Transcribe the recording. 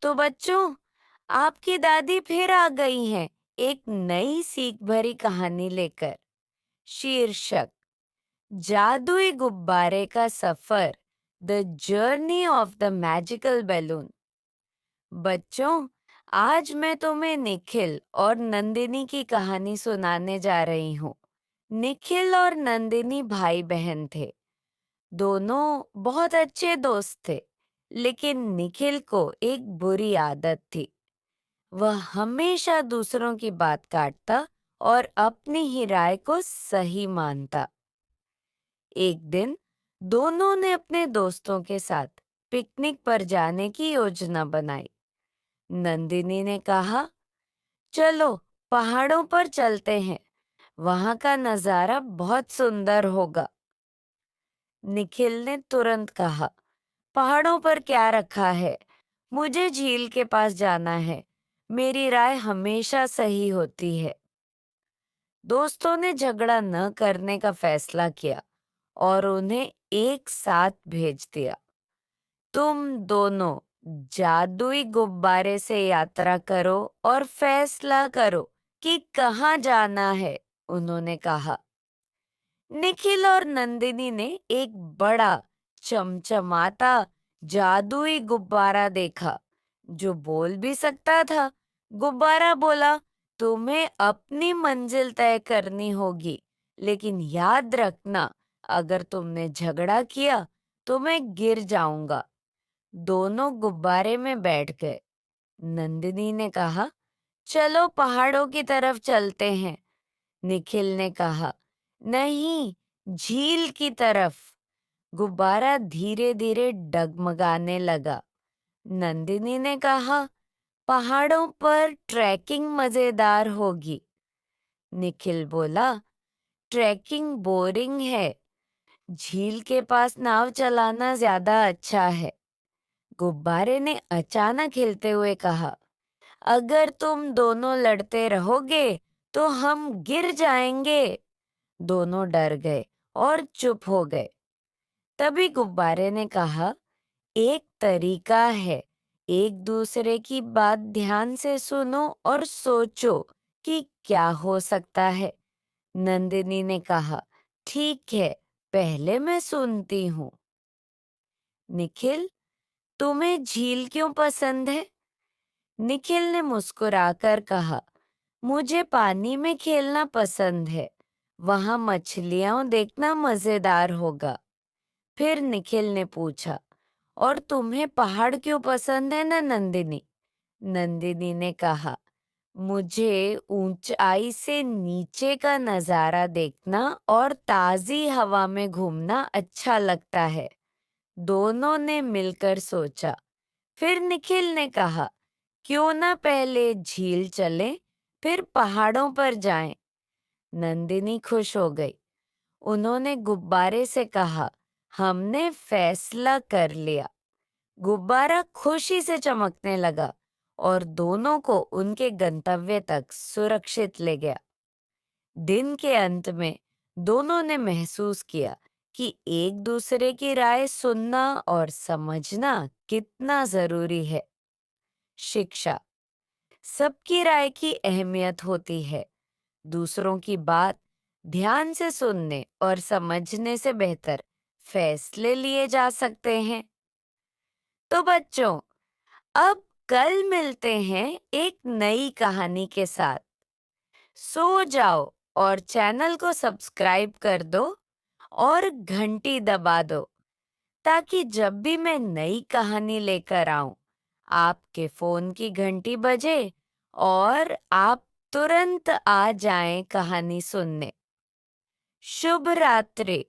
तो बच्चों, आपकी दादी फिर आ गई हैं एक नई सीख भरी कहानी लेकर। शीर्षक, जादुई गुब्बारे का सफर, the journey of the magical balloon. बच्चों, आज मैं तुम्हें निखिल और नंदिनी की कहानी सुनाने जा रही हूँ। निखिल और नंदिनी भाई बहन थे। दोनों बहुत अच्छे दोस्त थे, लेकिन निखिल को एक बुरी आदत थी। वह हमेशा दूसरों की बात काटता और अपनी ही राय को सही मानता। एक दिन दोनों ने अपने दोस्तों के साथ पिकनिक पर जाने की योजना बनाई। नंदिनी ने कहा, चलो पहाड़ों पर चलते हैं, वहां का नजारा बहुत सुंदर होगा। निखिल ने तुरंत कहा, पहाड़ों पर क्या रखा है, मुझे झील के पास जाना है, मेरी राय हमेशा सही होती है। दोस्तों ने झगड़ा न करने का फैसला किया और उन्हें एक साथ भेज दिया। तुम दोनों जादुई गुब्बारे से यात्रा करो और फैसला करो कि कहाँ जाना है, उन्होंने कहा। निखिल और नंदिनी ने एक बड़ा चमचमाता जादुई गुब्बारा देखा जो बोल भी सकता था। गुब्बारा बोला, तुम्हें अपनी मंजिल तय करनी होगी, लेकिन याद रखना, अगर तुमने झगड़ा किया तो मैं गिर जाऊंगा। दोनों गुब्बारे में बैठ गए। नंदिनी ने कहा, चलो पहाड़ों की तरफ चलते हैं। निखिल ने कहा, नहीं, झील की तरफ। गुब्बारा धीरे धीरे डगमगाने लगा। नंदिनी ने कहा, पहाड़ों पर ट्रैकिंग मजेदार होगी। निखिल बोला, ट्रैकिंग बोरिंग है, झील के पास नाव चलाना ज्यादा अच्छा है। गुब्बारे ने अचानक हिलते हुए कहा, अगर तुम दोनों लड़ते रहोगे तो हम गिर जाएंगे। दोनों डर गए और चुप हो गए। तभी गुब्बारे ने कहा, एक तरीका है, एक दूसरे की बात ध्यान से सुनो और सोचो कि क्या हो सकता है। नंदिनी ने कहा, ठीक है, पहले मैं सुनती हूँ। निखिल, तुम्हें झील क्यों पसंद है? निखिल ने मुस्कुराकर कहा, मुझे पानी में खेलना पसंद है, वहां मछलियां देखना मजेदार होगा। फिर निखिल ने पूछा, और तुम्हें पहाड़ क्यों पसंद है ना नंदिनी? नंदिनी ने कहा, मुझे ऊंचाई से नीचे का नजारा देखना और ताजी हवा में घूमना अच्छा लगता है। दोनों ने मिलकर सोचा। फिर निखिल ने कहा, क्यों ना पहले झील चलें, फिर पहाड़ों पर जाएं। नंदिनी खुश हो गई। उन्होंने गुब्बारे से कहा, हमने फैसला कर लिया। गुब्बारा खुशी से चमकने लगा और दोनों को उनके गंतव्य तक सुरक्षित ले गया। दिन के अंत में दोनों ने महसूस किया कि एक दूसरे की राय सुनना और समझना कितना जरूरी है। शिक्षा, सबकी राय की अहमियत होती है। दूसरों की बात ध्यान से सुनने और समझने से बेहतर फैसले लिए जा सकते हैं। तो बच्चों, अब कल मिलते हैं एक नई कहानी के साथ। सो जाओ और चैनल को सब्सक्राइब कर दो और घंटी दबा दो, ताकि जब भी मैं नई कहानी लेकर आऊं, आपके फोन की घंटी बजे और आप तुरंत आ जाएं कहानी सुनने। शुभ रात्रि।